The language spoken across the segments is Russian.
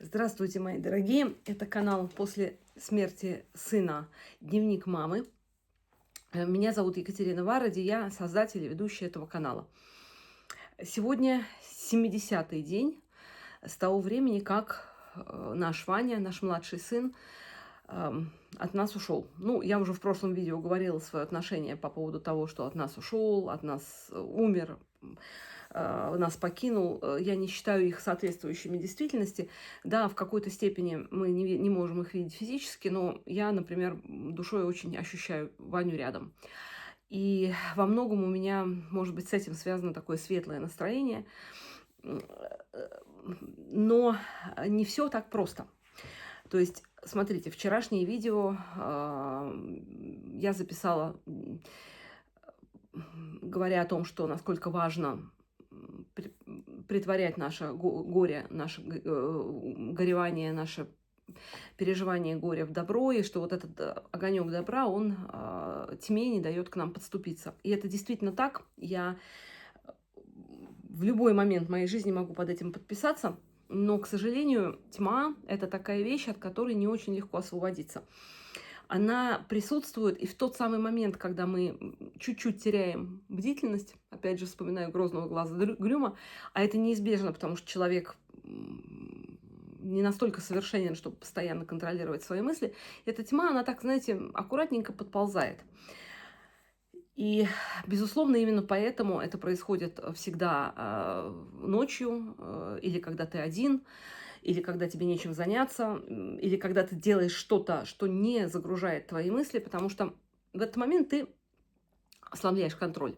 Здравствуйте, мои дорогие! Это канал «После смерти сына. Дневник мамы». Меня зовут Екатерина Варади, я создатель и ведущая этого канала. Сегодня 70-й день с того времени, как наш Ваня, наш младший сын, от нас ушел. Ну, я уже в прошлом видео говорила свое отношение по поводу того, что от нас ушел, от нас умер, нас покинул. Я не считаю их соответствующими действительности. Да, в какой-то степени мы не можем их видеть физически, но я, например, душой очень ощущаю Ваню рядом. И во многом у меня, может быть, с этим связано такое светлое настроение. Но не все так просто. То есть, смотрите, вчерашнее видео я записала, говоря о том, что насколько важно притворять наше горе, наше горевание, наше переживание горя в добро, и что вот этот огонек добра, он тьме не дает к нам подступиться. И это действительно так. Я в любой момент моей жизни могу под этим подписаться, но, к сожалению, тьма – это такая вещь, от которой не очень легко освободиться. Она присутствует и в тот самый момент, когда мы чуть-чуть теряем бдительность, опять же, вспоминаю «Грозного глаза Грюма», а это неизбежно, потому что человек не настолько совершенен, чтобы постоянно контролировать свои мысли. Эта тьма, она так, знаете, аккуратненько подползает. И, безусловно, именно поэтому это происходит всегда ночью, или когда ты один, или когда тебе нечем заняться, или когда ты делаешь что-то, что не загружает твои мысли, потому что в этот момент ты ослабляешь контроль.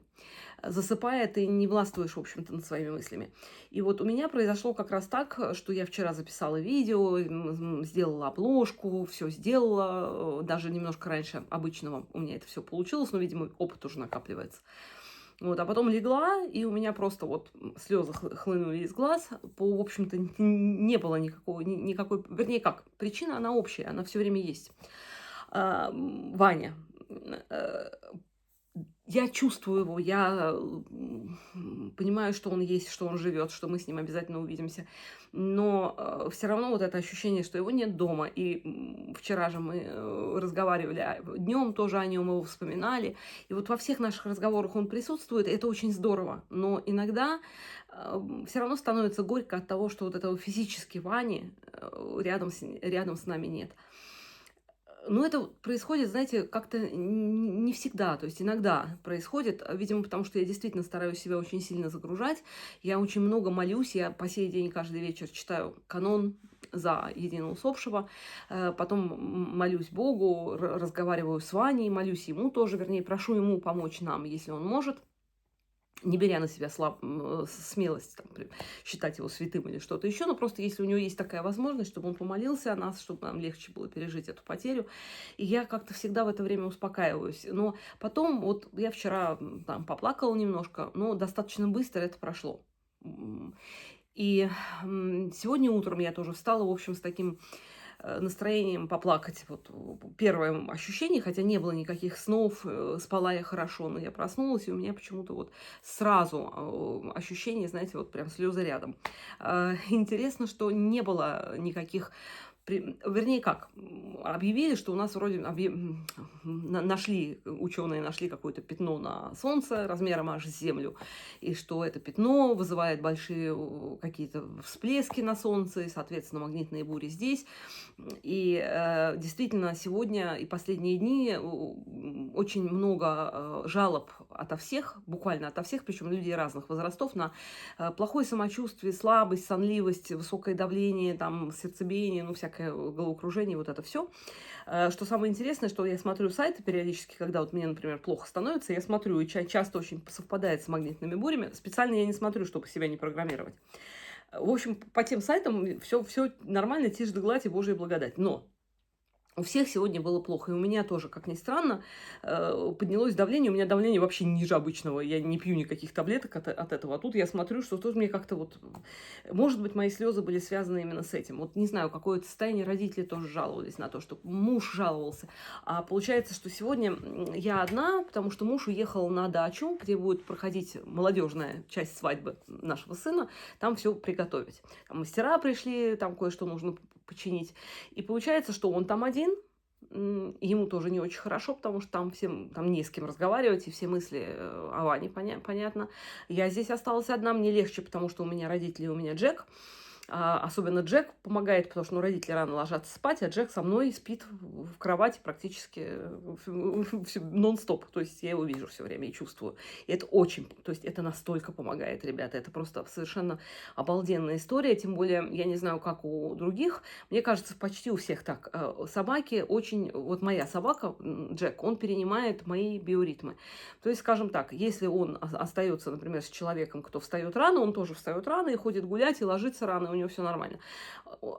Засыпая, ты не властвуешь, в общем-то, над своими мыслями. И вот у меня произошло как раз так, что я вчера записала видео, сделала обложку, все сделала, даже немножко раньше обычного у меня это все получилось, но, видимо, опыт уже накапливается. Вот, а потом легла, и у меня просто вот слезы хлынули из глаз. В общем-то, не было никакой, вернее, как, причина, она общая, она все время есть. Ваня. Э, я чувствую его, я понимаю, что он есть, что он живет, что мы с ним обязательно увидимся. Но все равно вот это ощущение, что его нет дома. И вчера же мы разговаривали, днем тоже о нем его вспоминали. И вот во всех наших разговорах он присутствует, и это очень здорово. Но иногда все равно становится горько от того, что вот этого физически Вани рядом с нами нет. Но это происходит, знаете, как-то не всегда, то есть иногда происходит, видимо, потому что я действительно стараюсь себя очень сильно загружать. Я очень много молюсь, я по сей день каждый вечер читаю канон за единого усопшего, потом молюсь Богу, разговариваю с Ваней, молюсь ему тоже, вернее, прошу ему помочь нам, если он может, не беря на себя смелость там, считать его святым или что-то еще, но просто если у него есть такая возможность, чтобы он помолился о нас, чтобы нам легче было пережить эту потерю. И я как-то всегда в это время успокаиваюсь. Но потом, вот я вчера там поплакала немножко, но достаточно быстро это прошло. И сегодня утром я тоже встала, в общем, с таким настроением поплакать. Вот первое ощущение, хотя не было никаких снов, спала я хорошо, но я проснулась, и у меня почему-то вот сразу ощущение, знаете, вот прям слезы рядом. Интересно, что не было никаких вернее, как, объявили, что у нас вроде ученые нашли какое-то пятно на Солнце размером аж с Землю, и что это пятно вызывает большие какие-то всплески на Солнце, и, соответственно, магнитные бури здесь. И действительно, сегодня и последние дни очень много жалоб ото всех, буквально ото всех, причем людей разных возрастов, на плохое самочувствие, слабость, сонливость, высокое давление, там, сердцебиение, ну, всякое головокружение, вот это все. Что самое интересное, что я смотрю сайты периодически, когда вот мне, например, плохо становится, я смотрю, и часто очень совпадает с магнитными бурями. Специально я не смотрю, чтобы себя не программировать. В общем, по тем сайтам все нормально, тишь да гладь и Божья благодать. Но У всех сегодня было плохо, и у меня тоже, как ни странно, поднялось давление. У меня давление вообще ниже обычного, я не пью никаких таблеток от этого. А тут я смотрю, что тоже мне как-то вот... Может быть, мои слезы были связаны именно с этим. Вот не знаю, какое-то состояние, родители тоже жаловались на то, что муж жаловался. А получается, что сегодня я одна, потому что муж уехал на дачу, где будет проходить молодежная часть свадьбы нашего сына, там все приготовить. Там мастера пришли, там кое-что нужно починить. И получается, что он там один, ему тоже не очень хорошо, потому что там всем там не с кем разговаривать, и все мысли о Ване, понятно. Я здесь осталась одна, мне легче, потому что у меня родители, у меня Джек. Особенно Джек помогает, потому что родители рано ложатся спать, а Джек со мной спит в кровати практически нон-стоп. То есть я его вижу все время и чувствую. И это очень, то есть это настолько помогает, ребята. Это просто совершенно обалденная история. Тем более, я не знаю, как у других. Мне кажется, почти у всех так. Собаки очень... Вот моя собака, Джек, он перенимает мои биоритмы. То есть, скажем так, если он остается, например, с человеком, кто встает рано, он тоже встает рано и ходит гулять, и ложится рано, и у него все нормально.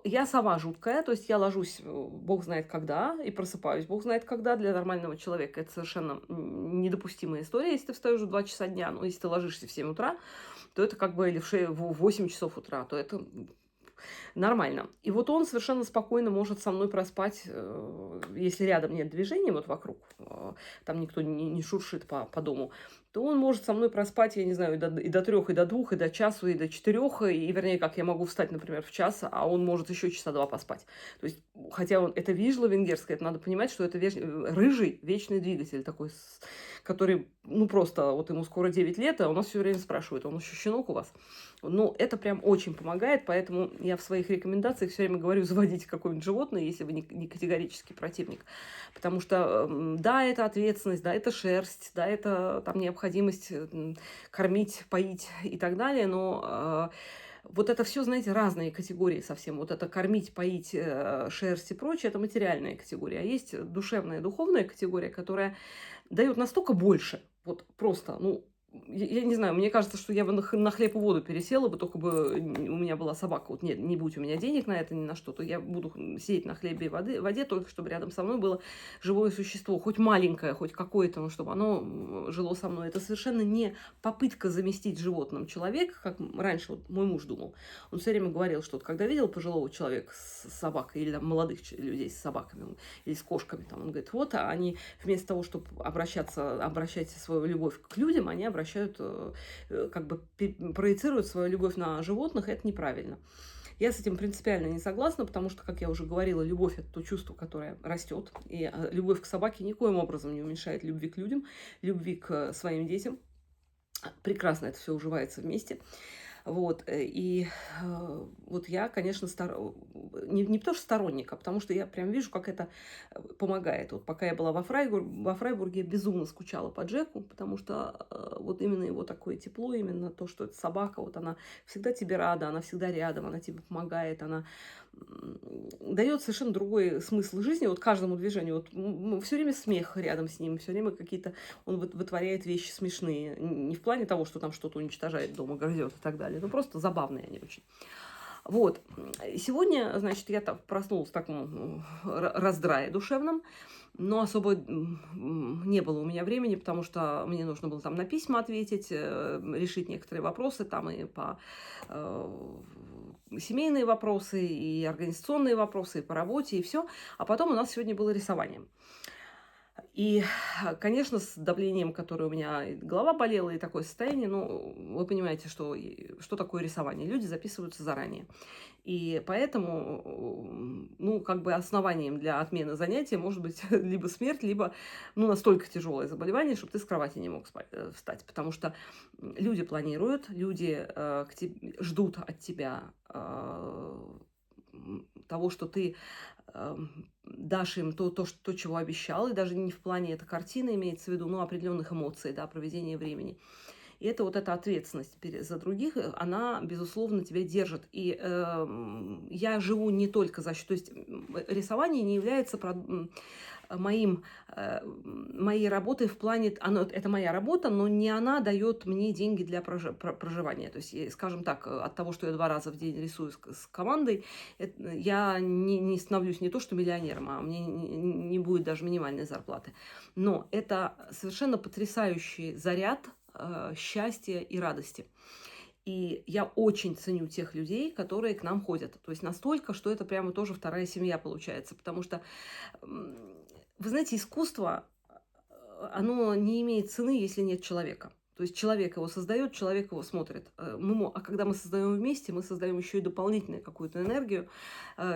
Я сова жуткая, то есть я ложусь бог знает когда и просыпаюсь бог знает когда. Для нормального человека это совершенно недопустимая история, если ты встаешь в 2 часа дня. Но если ты ложишься в 7 утра, то это как бы, или в 8 часов утра, то это нормально. И вот он совершенно спокойно может со мной проспать, если рядом нет движения вот вокруг, там никто не шуршит по дому, то он может со мной проспать, я не знаю, и до 3, и до 2, и до часу, и до 4, и, вернее, как я могу встать, например, в час, а он может еще часа 2 поспать. То есть, хотя это вижла венгерская, это надо понимать, что это рыжий вечный двигатель такой, который, ну, просто, вот ему скоро 9 лет, а у нас все время спрашивают, он еще щенок у вас? Ну, это прям очень помогает, поэтому я в своих рекомендациях все время говорю, заводите какое-нибудь животное, если вы не категорический противник. Потому что, да, это ответственность, да, это шерсть, да, это там необходимость кормить, поить и так далее, но вот это все, знаете, разные категории совсем. Вот это кормить, поить, шерсть и прочее, это материальная категория. А есть душевная, духовная категория, которая дает настолько больше. Вот просто, ну, я не знаю, мне кажется, что я бы на хлеб и воду пересела бы, только бы у меня была собака. Вот нет, не будь у меня денег на это, ни на что, то я буду сидеть на хлебе и воде, только чтобы рядом со мной было живое существо, хоть маленькое, хоть какое-то, но чтобы оно жило со мной. Это совершенно не попытка заместить животным человека, как раньше вот мой муж думал. Он все время говорил, что вот когда видел пожилого человека с собакой или там, молодых людей с собаками или с кошками, там, он говорит, вот, а они вместо того, чтобы обращать свою любовь к людям, они обращают, как бы проецируют свою любовь на животных, это неправильно. Я с этим принципиально не согласна, потому что, как я уже говорила, любовь – это то чувство, которое растет, и любовь к собаке никоим образом не уменьшает любви к людям, любви к своим детям. Прекрасно это все уживается вместе. Вот, и вот я, конечно, не то что сторонник, а потому что я прям вижу, как это помогает. Вот пока я была во Фрайбурге, я безумно скучала по Джеку, потому что вот именно его такое тепло, именно то, что это собака, вот она всегда тебе рада, она всегда рядом, она тебе помогает, она дает совершенно другой смысл жизни, вот каждому движению. Вот все время смех рядом с ним, все время какие-то он вытворяет вещи смешные. Не в плане того, что там что-то уничтожает дома, грызет и так далее. Ну, просто забавные они очень. Вот. Сегодня, значит, я проснулась в таком раздрае душевном, но особо не было у меня времени, потому что мне нужно было там на письма ответить, решить некоторые вопросы, там и по семейные вопросы, и организационные вопросы, и по работе, и все. А потом у нас сегодня было рисование. И, конечно, с давлением, которое у меня голова болела, и такое состояние, ну, вы понимаете, что такое рисование. Люди записываются заранее. И поэтому, ну, как бы основанием для отмены занятия может быть либо смерть, либо, ну, настолько тяжелое заболевание, чтобы ты с кровати не мог встать. Потому что люди планируют, люди ждут от тебя того, что ты дашь им то, чего обещал, и даже не в плане этой картины имеется в виду, но определенных эмоций, да, проведения времени. И это вот эта ответственность за других, она, безусловно, тебя держит. И я живу не только за счет... То есть рисование не является моим, моей работой в плане... это моя работа, но не она дает мне деньги для проживания. То есть, скажем так, от того, что я 2 раза в день рисую с командой, я не становлюсь не то что миллионером, а мне не будет даже минимальной зарплаты. Но это совершенно потрясающий заряд счастья и радости. И я очень ценю тех людей, которые к нам ходят. То есть настолько, что это прямо тоже вторая семья получается. Потому что, вы знаете, искусство, оно не имеет цены, если нет человека. То есть человек его создает, человек его смотрит. А когда мы создаем вместе, мы создаем еще и дополнительную какую-то энергию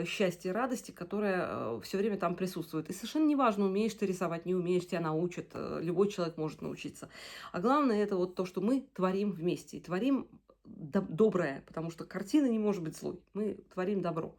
счастья и радости, которая все время там присутствует. И совершенно неважно, умеешь ты рисовать, не умеешь, тебя научат. Любой человек может научиться. А главное, это вот то, что мы творим вместе. И творим доброе, потому что картина не может быть злой. Мы творим добро.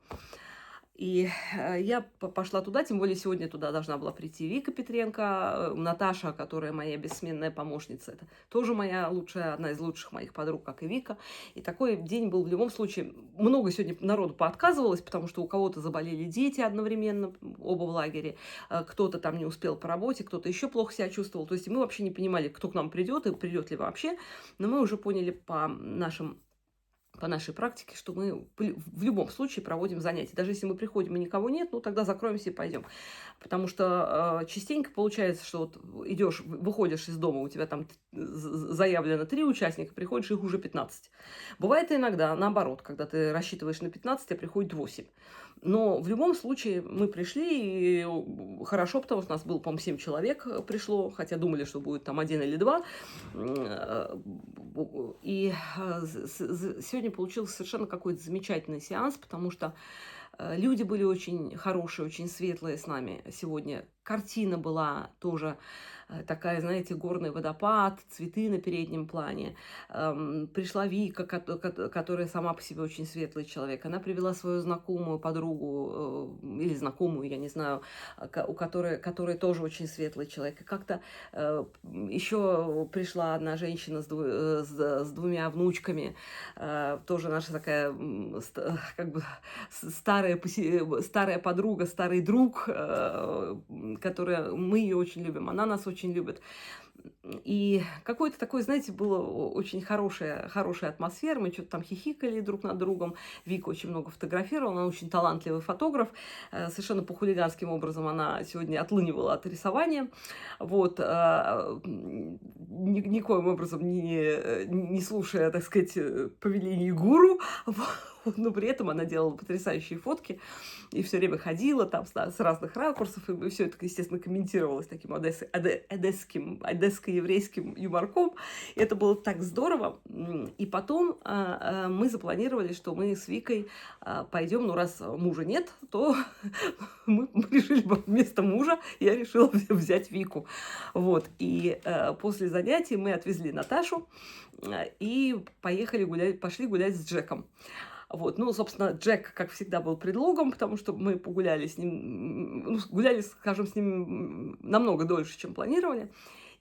И я пошла туда, тем более сегодня туда должна была прийти Вика Петренко, Наташа, которая моя бессменная помощница. Это тоже моя лучшая, одна из лучших моих подруг, как и Вика. И такой день был в любом случае. Много сегодня народу поотказывалось, потому что у кого-то заболели дети одновременно, оба в лагере. Кто-то там не успел по работе, кто-то еще плохо себя чувствовал. То есть мы вообще не понимали, кто к нам придет и придет ли вообще. Но мы уже поняли по нашей практике, что мы в любом случае проводим занятия. Даже если мы приходим и никого нет, ну тогда закроемся и пойдем. Потому что частенько получается, что вот идешь, выходишь из дома, у тебя там заявлено 3 участника, приходишь, их уже 15. Бывает иногда наоборот, когда ты рассчитываешь на 15, а приходит 8. Но в любом случае мы пришли, и хорошо, потому что у нас было, по-моему, 7 человек пришло, хотя думали, что будет там 1 или 2. И сегодня получился совершенно какой-то замечательный сеанс, потому что люди были очень хорошие, очень светлые с нами сегодня. Картина была тоже такая, знаете, горный водопад, цветы на переднем плане. Пришла Вика, которая сама по себе очень светлый человек. Она привела свою знакомую подругу, или знакомую, я не знаю, которая тоже очень светлый человек. И как-то еще пришла одна женщина с 2 внучками, тоже наша такая как бы старая подруга, старый друг, которая, мы ее очень любим, она нас очень любит. И какой-то такой, знаете, была очень хорошая атмосфера. Мы что-то там хихикали друг над другом. Вика очень много фотографировала, она очень талантливый фотограф. Совершенно по-хулиганским образом она сегодня отлынивала от рисования. Вот. Никоим образом не слушая, так сказать, повелений гуру. Но при этом она делала потрясающие фотки и все время ходила там с разных ракурсов, и все это, естественно, комментировалось таким одесско-еврейским юморком. И это было так здорово. И потом мы запланировали, что мы с Викой пойдем, ну, раз мужа нет, то мы решили вместо мужа, я решила взять Вику. Вот. И после занятий мы отвезли Наташу и пошли гулять с Джеком. Вот, ну, собственно, Джек, как всегда, был предлогом, потому что мы погуляли с ним, ну, гуляли, скажем, с ним намного дольше, чем планировали.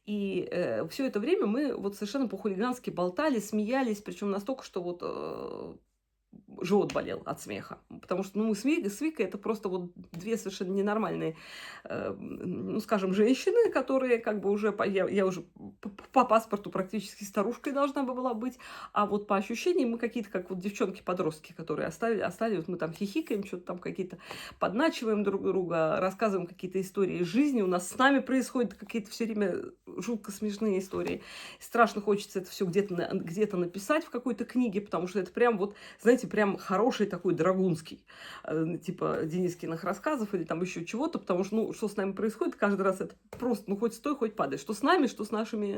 И все это время мы вот совершенно по-хулигански болтали, смеялись, причем настолько, что вот живот болел от смеха. Потому что, ну, мы с Викой это просто вот 2 совершенно ненормальные, ну, скажем, женщины, которые как бы уже, я уже по паспорту практически старушкой должна была быть, а вот по ощущениям мы какие-то, как вот девчонки-подростки, которые остались, вот мы там хихикаем, что-то там какие-то подначиваем друг друга, рассказываем какие-то истории из жизни, у нас с нами происходят какие-то все время жутко смешные истории. Страшно хочется это все где-то написать в какой-то книге, потому что это прям вот, знаете, прям хороший такой драгунский, типа Денискиных рассказов или там еще чего-то, потому что, ну, что с нами происходит, каждый раз это просто, ну, хоть стой, хоть падай. Что с нами, что с нашими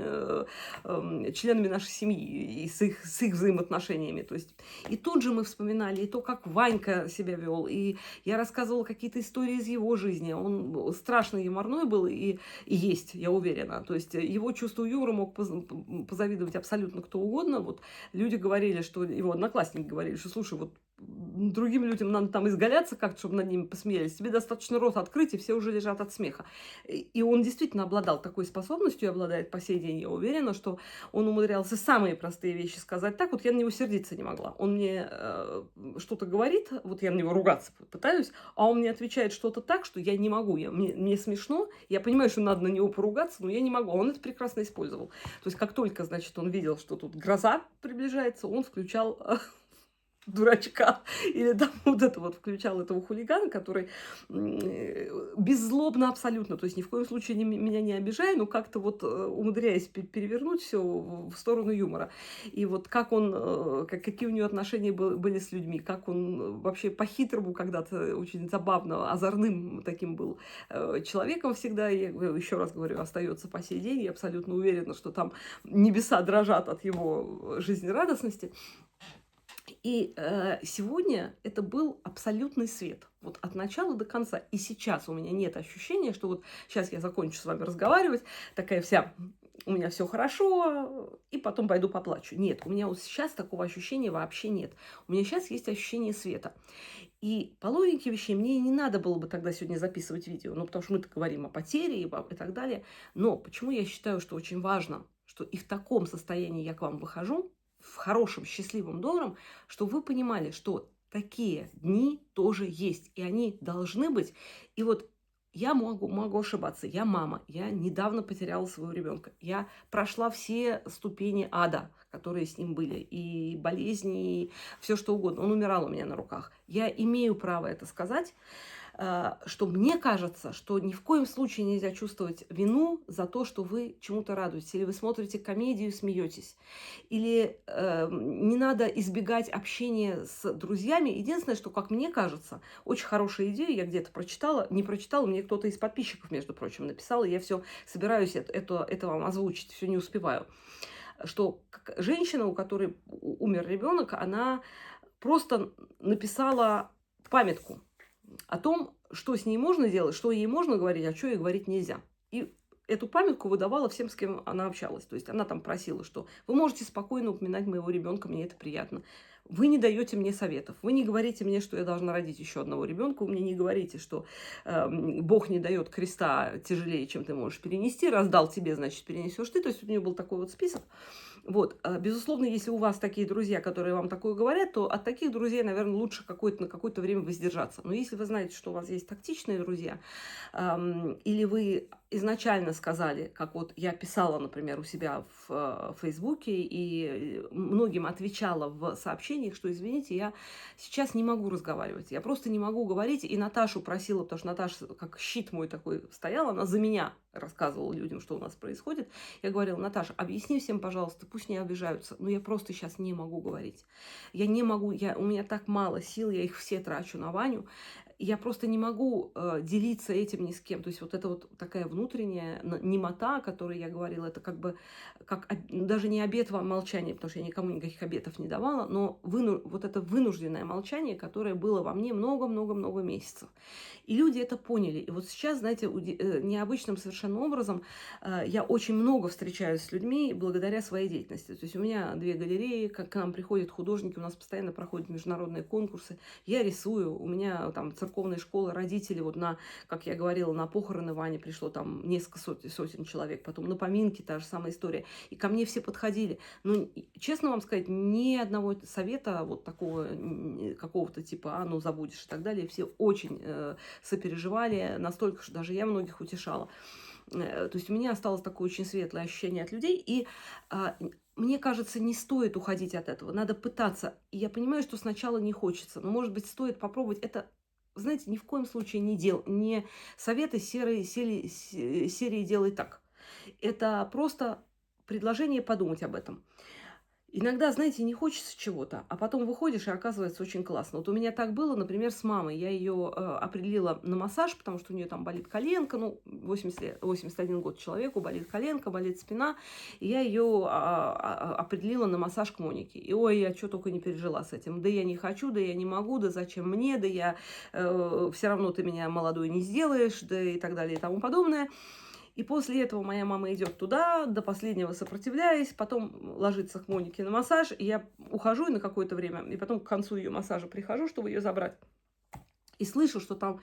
членами нашей семьи и с их взаимоотношениями. То есть и тут же мы вспоминали и то, как Ванька себя вел, и я рассказывала какие-то истории из его жизни. Он страшно юморной был и есть, я уверена. То есть его чувство юмора мог позавидовать абсолютно кто угодно. Вот люди говорили, что его одноклассники говорили, что, слушай, вот другим людям надо там изгаляться как-то, чтобы над ними посмеялись. Тебе достаточно рот открыть, и все уже лежат от смеха. И он действительно обладал такой способностью, и обладает по сей день. Я уверена, что он умудрялся самые простые вещи сказать так. Вот я на него сердиться не могла. Он мне что-то говорит, вот я на него ругаться пытаюсь, а он мне отвечает что-то так, что я не могу. Мне смешно, я понимаю, что надо на него поругаться, но я не могу. Он это прекрасно использовал. То есть как только, значит, он видел, что тут гроза приближается, он включал дурачка, или там вот это вот включал этого хулигана, который беззлобно абсолютно, то есть ни в коем случае меня не обижая, но как-то вот умудряясь перевернуть все в сторону юмора. И вот как он, какие у него отношения были с людьми, как он вообще по-хитрому когда-то очень забавно, озорным таким был человеком всегда, я еще раз говорю, остается по сей день, я абсолютно уверена, что там небеса дрожат от его жизнерадостности. И сегодня это был абсолютный свет. Вот от начала до конца. И сейчас у меня нет ощущения, что вот сейчас я закончу с вами разговаривать, такая вся, у меня все хорошо, и потом пойду поплачу. Нет, у меня вот сейчас такого ощущения вообще нет. У меня сейчас есть ощущение света. И по логике вещей мне не надо было бы тогда сегодня записывать видео, ну, потому что мы-то говорим о потере и так далее. Но почему я считаю, что очень важно, что и в таком состоянии я к вам выхожу, в хорошем, счастливом, добром, что вы понимали, что такие дни тоже есть, и они должны быть. И вот я могу ошибаться, я мама, я недавно потеряла своего ребенка, я прошла все ступени ада, которые с ним были, и болезни, и все что угодно. Он умирал у меня на руках. Я имею право это сказать, что мне кажется, что ни в коем случае нельзя чувствовать вину за то, что вы чему-то радуетесь, или вы смотрите комедию и смеетесь, или не надо избегать общения с друзьями. Единственное, что, как мне кажется, очень хорошая идея, я где-то прочитала, не прочитала, мне кто-то из подписчиков, между прочим, написал, и я все собираюсь это вам озвучить, все не успеваю, что женщина, у которой умер ребенок, она просто написала памятку о том, что с ней можно делать, что ей можно говорить, а что ей говорить нельзя. И эту памятку выдавала всем, с кем она общалась. То есть она там просила, что вы можете спокойно упоминать моего ребенка, мне это приятно. Вы не даете мне советов, вы не говорите мне, что я должна родить еще одного ребенка, вы мне не говорите, что Бог не дает креста тяжелее, чем ты можешь перенести, раздал тебе, значит, перенесешь ты. То есть у нее был такой вот список. Вот, безусловно, если у вас такие друзья, которые вам такое говорят, то от таких друзей, наверное, лучше на какое-то время воздержаться. Но если вы знаете, что у вас есть тактичные друзья, или вы изначально сказали, как вот я писала, например, у себя в Фейсбуке, и многим отвечала в сообщениях, что, извините, я сейчас не могу разговаривать, я просто не могу говорить, и Наташу просила, потому что Наташа, как щит мой такой стояла, она за меня рассказывала людям, что у нас происходит. Я говорила: Наташа, объясни всем, пожалуйста, пусть не обижаются, но я просто сейчас не могу говорить. Я не могу, у меня так мало сил, я их все трачу на Ваню, я просто не могу делиться этим ни с кем. То есть вот это вот такая внутренняя немота, о которой я говорила, это как бы даже не обет вам молчания, потому что я никому никаких обетов не давала, но вот это вынужденное молчание, которое было во мне много-много-много месяцев. И люди это поняли. И вот сейчас, знаете, необычным совершенно образом я очень много встречаюсь с людьми благодаря своей деятельности. То есть у меня 2 галереи, к нам приходят художники, у нас постоянно проходят международные конкурсы, я рисую, у меня там церковная школа, родители, вот как я говорила, на похороны Вани пришло там несколько сотен человек, потом на поминки та же самая история. И ко мне все подходили. Но, честно вам сказать, ни одного совета вот такого, какого-то типа, ну забудешь и так далее, все очень сопереживали, настолько, что даже я многих утешала. То есть у меня осталось такое очень светлое ощущение от людей, и мне кажется, не стоит уходить от этого, надо пытаться. И я понимаю, что сначала не хочется, но, может быть, стоит попробовать это. Знаете, ни в коем случае не советы серии «делай так». Это просто предложение подумать об этом. Иногда, знаете, не хочется чего-то, а потом выходишь, и оказывается очень классно. Вот у меня так было, например, с мамой. Я ее определила на массаж, потому что у нее там болит коленка, 81 год человеку, болит коленка, болит спина. И я ее определила на массаж к Монике. И ой, я что только не пережила с этим. Да я не хочу, да я не могу, да зачем мне, да я все равно ты меня молодой не сделаешь, да и так далее и тому подобное. И после этого моя мама идет туда, до последнего сопротивляясь, потом ложится к Монике на массаж, и я ухожу и на какое-то время, и потом к концу ее массажа прихожу, чтобы ее забрать, и слышу, что там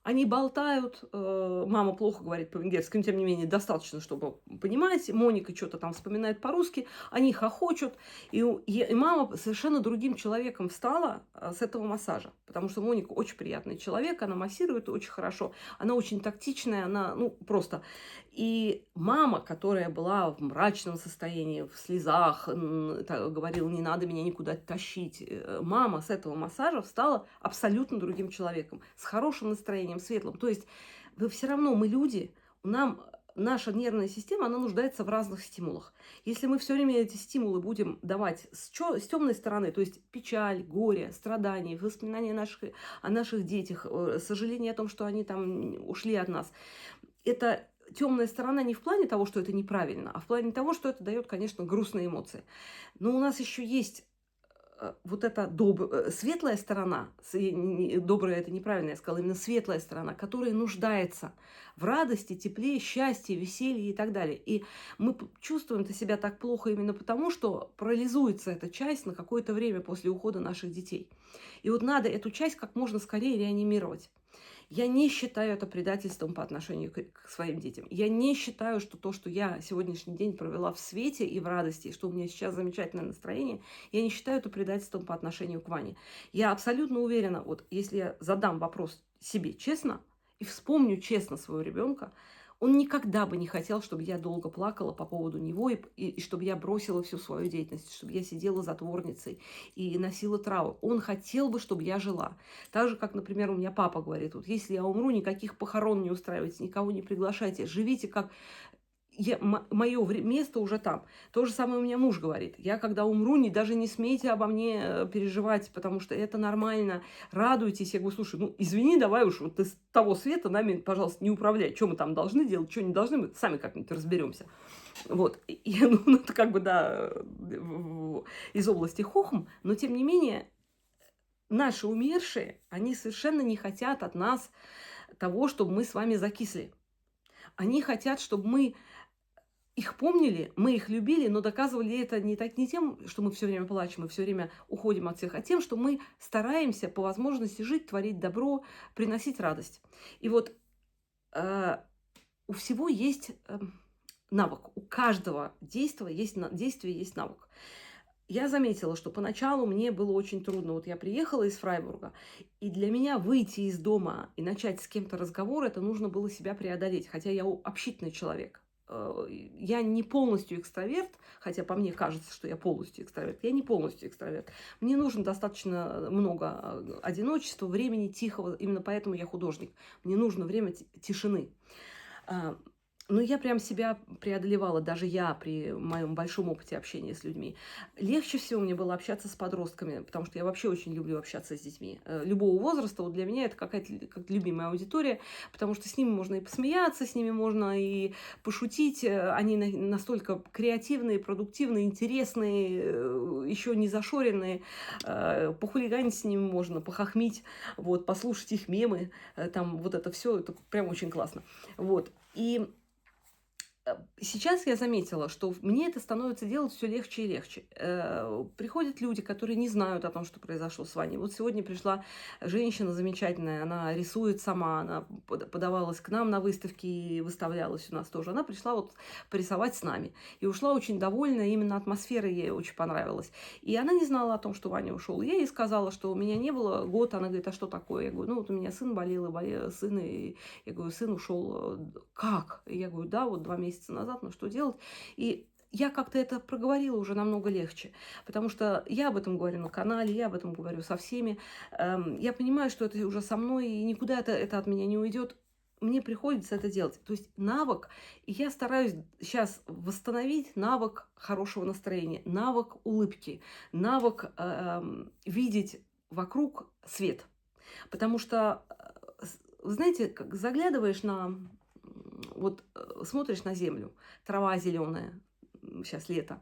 они болтают, мама плохо говорит по-венгерски, но тем не менее достаточно, чтобы понимать. Моника что-то там вспоминает по-русски, они хохочут. И мама совершенно другим человеком встала с этого массажа, потому что Моника очень приятный человек, она массирует очень хорошо, она очень тактичная, она, ну, просто. И мама, которая была в мрачном состоянии, в слезах, говорила, не надо меня никуда тащить, мама с этого массажа встала абсолютно другим человеком, с хорошим настроением, светлым. То есть вы все равно, мы люди, наша нервная система, она нуждается в разных стимулах. Если мы все время эти стимулы будем давать с темной стороны, то есть печаль, горе, страдания, воспоминания о наших детях, сожаление о том, что они там ушли от нас, это темная сторона не в плане того, что это неправильно, а в плане того, что это дает, конечно, грустные эмоции. Но у нас еще есть вот эта светлая сторона, добрая это неправильно, я сказала, именно светлая сторона, которая нуждается в радости, тепле, счастье, веселье и так далее. И мы чувствуем себя так плохо именно потому, что парализуется эта часть на какое-то время после ухода наших детей. И вот надо эту часть как можно скорее реанимировать. Я не считаю это предательством по отношению к своим детям. Я не считаю, что то, что я сегодняшний день провела в свете и в радости, и что у меня сейчас замечательное настроение, я не считаю это предательством по отношению к Ване. Я абсолютно уверена, вот если я задам вопрос себе честно и вспомню честно своего ребенка, он никогда бы не хотел, чтобы я долго плакала по поводу него, и чтобы я бросила всю свою деятельность, чтобы я сидела затворницей и носила траур. Он хотел бы, чтобы я жила. Так же, как, например, у меня папа говорит, вот если я умру, никаких похорон не устраивайте, никого не приглашайте, живите как... Мое место уже там. То же самое у меня муж говорит. Я, когда умру, даже не смейте обо мне переживать, потому что это нормально. Радуйтесь. Я говорю, слушай, ну извини, давай уж вот из того света нами, пожалуйста, не управляй. Что мы там должны делать, что не должны, мы сами как-нибудь разберемся. Вот. Ну, это как бы, да, из области хохм, но тем не менее, наши умершие, они совершенно не хотят от нас того, чтобы мы с вами закисли. Они хотят, чтобы мы их помнили, мы их любили, но доказывали это не тем, что мы все время плачем и все время уходим от всех, а тем, что мы стараемся по возможности жить, творить добро, приносить радость. И вот у всего есть навык, у каждого действия есть навык. Я заметила, что поначалу мне было очень трудно. Вот я приехала из Фрайбурга, и для меня выйти из дома и начать с кем-то разговор, это нужно было себя преодолеть, хотя я общительный человек. Я не полностью экстраверт, хотя по мне кажется, что я полностью экстраверт. Я не полностью экстраверт. Мне нужно достаточно много одиночества, времени тихого. Именно поэтому я художник. Мне нужно время тишины. Но я прям себя преодолевала, даже я при моем большом опыте общения с людьми. Легче всего мне было общаться с подростками, потому что я вообще очень люблю общаться с детьми. Любого возраста, вот для меня это какая-то как любимая аудитория, потому что с ними можно и посмеяться, с ними можно и пошутить. Они настолько креативные, продуктивные, интересные, еще не зашоренные. Похулиганить с ними можно, похохмить, вот, послушать их мемы. Там вот это все, это прям очень классно. Вот. И сейчас я заметила, что мне это становится делать все легче и легче. Приходят люди, которые не знают о том, что произошло с Ваней. Вот сегодня пришла женщина замечательная, она рисует сама, она подавалась к нам на выставки и выставлялась у нас тоже. Она пришла вот порисовать с нами. И ушла очень довольна, именно атмосфера ей очень понравилась. И она не знала о том, что Ваня ушел. Я ей сказала, что у меня не было год. Она говорит, а что такое? Я говорю, ну вот у меня сын болел, сын, и я говорю, сын ушел. Как? И я говорю, да, вот 2 месяца назад, ну что делать? И я как-то это проговорила уже намного легче, потому что я об этом говорю на канале, я об этом говорю со всеми. Я понимаю, что это уже со мной, и никуда это от меня не уйдет. Мне приходится это делать. То есть навык, и я стараюсь сейчас восстановить навык хорошего настроения, навык улыбки, навык видеть вокруг свет. Потому что, вы знаете, как заглядываешь вот смотришь на землю, трава зеленая, сейчас лето,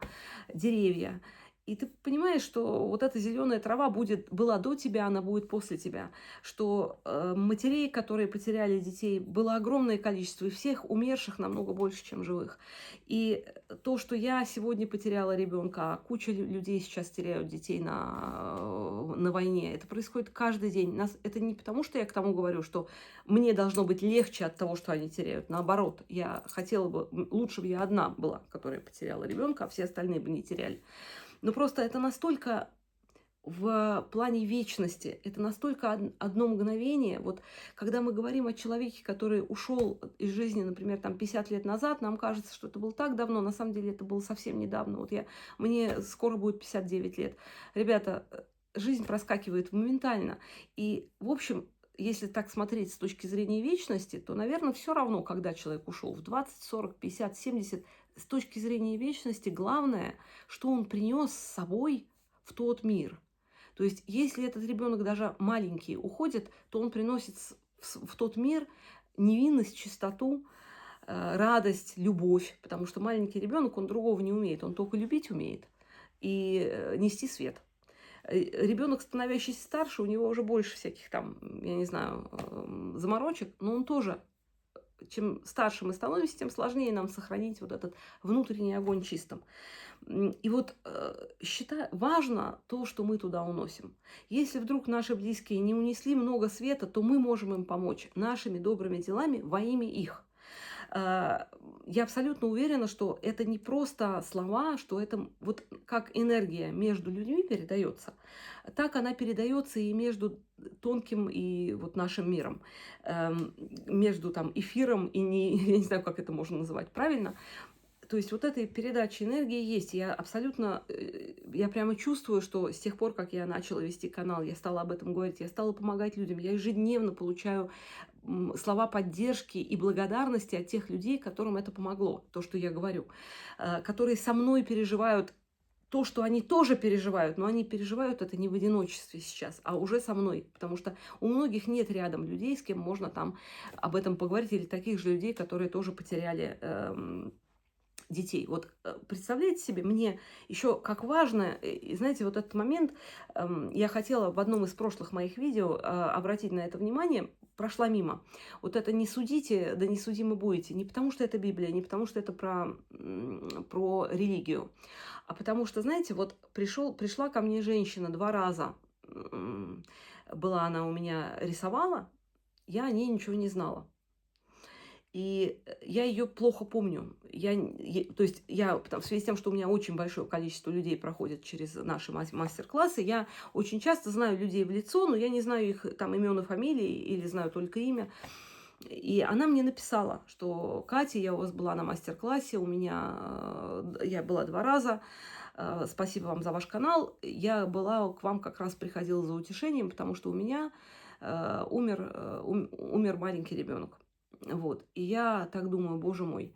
деревья, И ты понимаешь, что вот эта зеленая трава была до тебя, она будет после тебя. Что матерей, которые потеряли детей, было огромное количество, и всех умерших намного больше, чем живых. И то, что я сегодня потеряла ребенка, а куча людей сейчас теряют детей на войне, это происходит каждый день. Это не потому, что я к тому говорю, что мне должно быть легче от того, что они теряют. Наоборот, я хотела бы, лучше бы я одна была, которая потеряла ребенка, а все остальные бы не теряли. Но просто это настолько в плане вечности, это настолько одно мгновение. Вот когда мы говорим о человеке, который ушел из жизни, например, там 50 лет назад, нам кажется, что это было так давно, на самом деле это было совсем недавно. Мне скоро будет 59 лет. Ребята, жизнь проскакивает моментально. И, в общем, если так смотреть с точки зрения вечности, то, наверное, все равно, когда человек ушел в 20, 40, 50, 70, с точки зрения вечности, главное, что он принес с собой в тот мир. То есть, если этот ребенок даже маленький уходит, то он приносит в тот мир невинность, чистоту, радость, любовь, потому что маленький ребенок, он другого не умеет, он только любить умеет и нести свет. Ребенок, становящийся старше, у него уже больше всяких там, я не знаю, заморочек, но он тоже, чем старше мы становимся, тем сложнее нам сохранить вот этот внутренний огонь чистым. И вот важно то, что мы туда уносим. Если вдруг наши близкие не унесли много света, то мы можем им помочь нашими добрыми делами во имя их. Я абсолютно уверена, что это не просто слова, что это вот как энергия между людьми передается, так она передается и между тонким и вот нашим миром, между там эфиром и я не знаю, как это можно называть правильно. То есть вот этой передачи энергии есть. Я прямо чувствую, что с тех пор, как я начала вести канал, я стала об этом говорить, я стала помогать людям. Я ежедневно получаю слова поддержки и благодарности от тех людей, которым это помогло, то, что я говорю, которые со мной переживают то, что они тоже переживают, но они переживают это не в одиночестве сейчас, а уже со мной, потому что у многих нет рядом людей, с кем можно там об этом поговорить, или таких же людей, которые тоже потеряли детей. Вот представляете себе, мне еще как важно, и знаете, вот этот момент, я хотела в одном из прошлых моих видео обратить на это внимание, прошла мимо. Вот это «не судите, да не судимы будете». Не потому что это Библия, не потому что это про религию, а потому что, знаете, вот пришла ко мне женщина 2 раза, была она у меня, рисовала, я о ней ничего не знала. И я ее плохо помню. То есть в связи с тем, что у меня очень большое количество людей проходит через наши мастер-классы, я очень часто знаю людей в лицо, но я не знаю их там имен и фамилии или знаю только имя. И она мне написала, что «Катя, я у вас была на мастер-классе, я была 2 раза, спасибо вам за ваш канал, я к вам как раз приходила за утешением, потому что у меня умер маленький ребенок». Вот. И я так думаю, боже мой,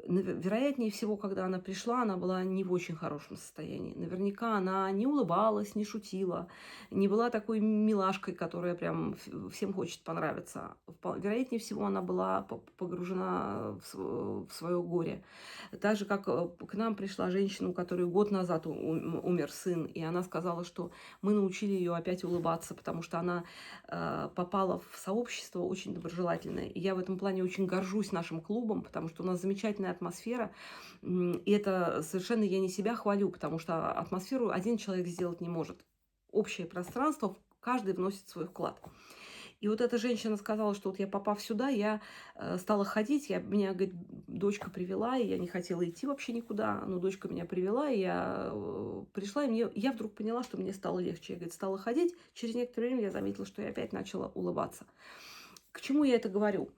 вероятнее всего, когда она пришла, она была не в очень хорошем состоянии. Наверняка она не улыбалась, не шутила, не была такой милашкой, которая прям всем хочет понравиться. Вероятнее всего, она была погружена в свое горе. Так же, как к нам пришла женщина, у которой год назад умер сын, и она сказала, что мы научили ее опять улыбаться, потому что она попала в сообщество очень доброжелательное. И я в этом плане очень горжусь нашим клубом, потому что у нас замечательная атмосфера. И это совершенно я не себя хвалю, потому что атмосферу один человек сделать не может. Общее пространство, каждый вносит свой вклад. И вот эта женщина сказала, что вот я, попав сюда, я стала ходить, меня, говорит, дочка привела, и я не хотела идти вообще никуда, но дочка меня привела, и я пришла, и я вдруг поняла, что мне стало легче. Я, говорит, стала ходить, через некоторое время я заметила, что я опять начала улыбаться. К чему я это говорю?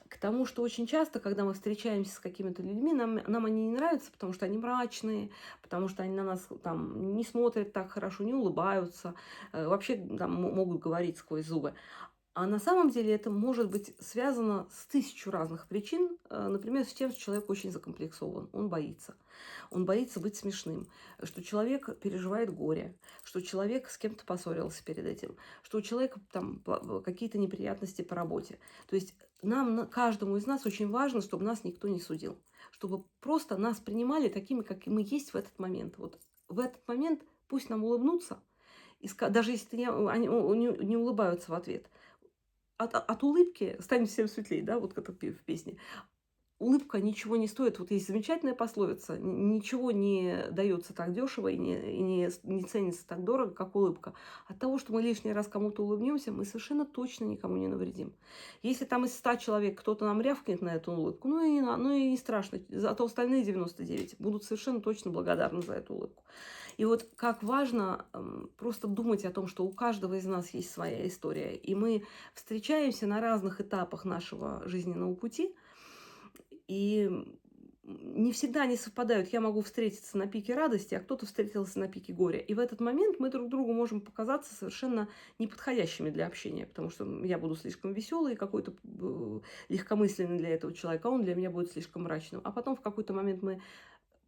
К тому, что очень часто, когда мы встречаемся с какими-то людьми, нам они не нравятся, потому что они мрачные, потому что они на нас там не смотрят так хорошо, не улыбаются, вообще там могут говорить сквозь зубы. А на самом деле это может быть связано с тысячу разных причин. Например, с тем, что человек очень закомплексован, он боится. Он боится быть смешным, что человек переживает горе, что человек с кем-то поссорился перед этим, что у человека там какие-то неприятности по работе. То есть нам, каждому из нас очень важно, чтобы нас никто не судил, чтобы просто нас принимали такими, как мы есть в этот момент. Вот в этот момент пусть нам улыбнутся, даже если они не улыбаются в ответ, от улыбки станет всем светлей, да, вот как в песне. Улыбка ничего не стоит. Вот есть замечательная пословица: ничего не дается так дешево и не ценится так дорого, как улыбка. От того, что мы лишний раз кому-то улыбнемся, мы совершенно точно никому не навредим. Если там из 100 человек кто-то нам рявкнет на эту улыбку, ну и не страшно. Зато остальные 99 будут совершенно точно благодарны за эту улыбку. И вот как важно просто думать о том, что у каждого из нас есть своя история, и мы встречаемся на разных этапах нашего жизненного пути, и не всегда они совпадают. Я могу встретиться на пике радости, а кто-то встретился на пике горя. И в этот момент мы друг другу можем показаться совершенно неподходящими для общения, потому что я буду слишком веселой, какой-то легкомысленный для этого человека, а он для меня будет слишком мрачным. А потом в какой-то момент мы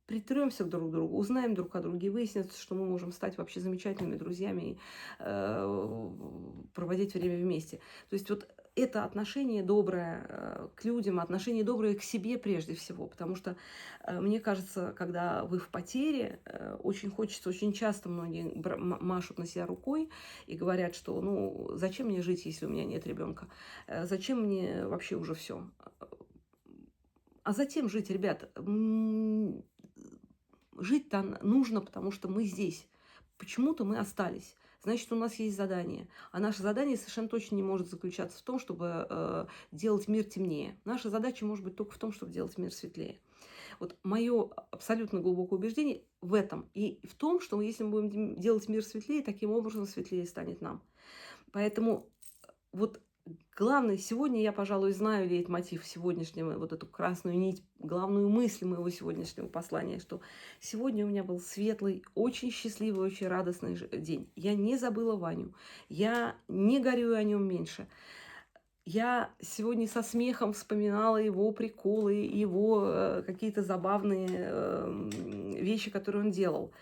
притремся друг к другу, узнаем друг о друге, и выяснится, что мы можем стать вообще замечательными друзьями и проводить время вместе. То есть вот это отношение доброе к людям, отношение доброе к себе прежде всего, потому что мне кажется, когда вы в потере, очень хочется, очень часто многие машут на себя рукой и говорят, что ну зачем мне жить, если у меня нет ребенка, зачем мне вообще уже все. А затем жить, ребят, жить-то нужно, потому что мы здесь. Почему-то мы остались. Значит, у нас есть задание. А наше задание совершенно точно не может заключаться в том, чтобы делать мир темнее. Наша задача может быть только в том, чтобы делать мир светлее. Вот мое абсолютно глубокое убеждение в этом. И в том, что если мы будем делать мир светлее, таким образом светлее станет нам. Поэтому вот главное, сегодня я, пожалуй, знаю лейтмотив сегодняшнего, вот эту красную нить, главную мысль моего сегодняшнего послания, что сегодня у меня был светлый, очень счастливый, очень радостный день. Я не забыла Ваню, я не горюю о нем меньше. Я сегодня со смехом вспоминала его приколы, его какие-то забавные вещи, которые он делал.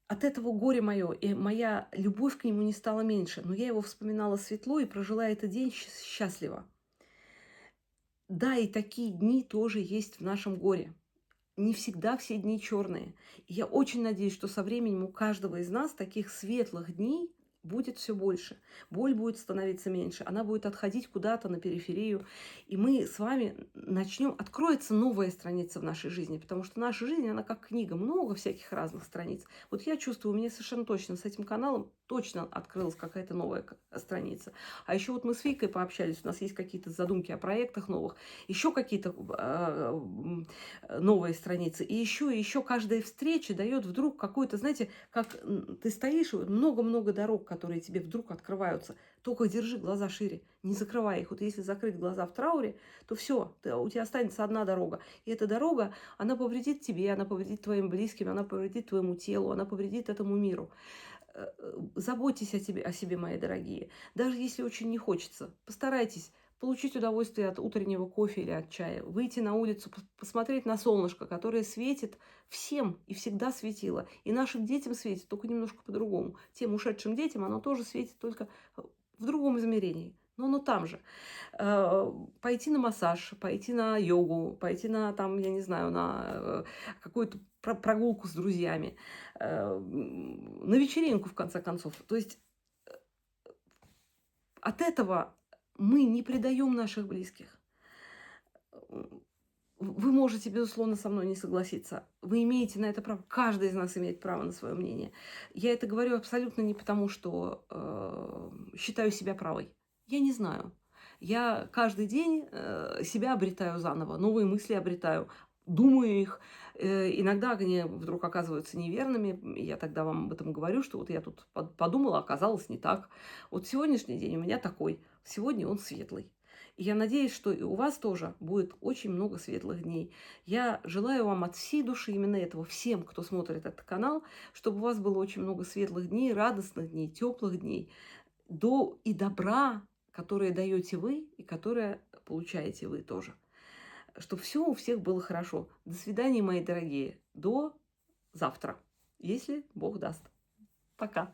От этого горе мое, и моя любовь к нему не стала меньше, но я его вспоминала светло и прожила этот день счастливо. Да, и такие дни тоже есть в нашем горе. Не всегда все дни черные. И я очень надеюсь, что со временем у каждого из нас таких светлых дней будет все больше. Боль будет становиться меньше, она будет отходить куда-то на периферию. И мы с вами начнем, откроется новая страница в нашей жизни, потому что наша жизнь, она как книга, много всяких разных страниц. Вот я чувствую, у меня совершенно точно с этим каналом точно открылась какая-то новая страница. А еще вот мы с Викой пообщались, у нас есть какие-то задумки о проектах новых, еще какие-то новые страницы. И еще каждая встреча дает вдруг какой-то, знаете, как ты стоишь, много-много дорог, которые тебе вдруг открываются. Только держи глаза шире, не закрывай их. Вот если закрыть глаза в трауре, то все, у тебя останется одна дорога. И эта дорога, она повредит тебе, она повредит твоим близким, она повредит твоему телу, она повредит этому миру. Заботьтесь о себе, мои дорогие. Даже если очень не хочется, постарайтесь получить удовольствие от утреннего кофе или от чая, выйти на улицу, посмотреть на солнышко, которое светит всем и всегда светило. И нашим детям светит, только немножко по-другому. Тем ушедшим детям оно тоже светит, только в другом измерении. Но оно там же. Пойти на массаж, пойти на йогу, пойти на, там, я не знаю, на какую-то прогулку с друзьями, на вечеринку, в конце концов. То есть от этого мы не предаем наших близких. Вы можете, безусловно, со мной не согласиться. Вы имеете на это право. Каждый из нас имеет право на свое мнение. Я это говорю абсолютно не потому, что считаю себя правой. Я не знаю. Я каждый день себя обретаю заново, новые мысли обретаю, думаю их. Иногда они вдруг оказываются неверными. Я тогда вам об этом говорю, что вот я тут подумала, оказалось не так. Вот сегодняшний день у меня такой. Сегодня он светлый. И я надеюсь, что и у вас тоже будет очень много светлых дней. Я желаю вам от всей души именно этого, всем, кто смотрит этот канал, чтобы у вас было очень много светлых дней, радостных дней, теплых дней. и добра, которое даете вы и которое получаете вы тоже. Чтобы все у всех было хорошо. До свидания, мои дорогие. До завтра, если Бог даст. Пока.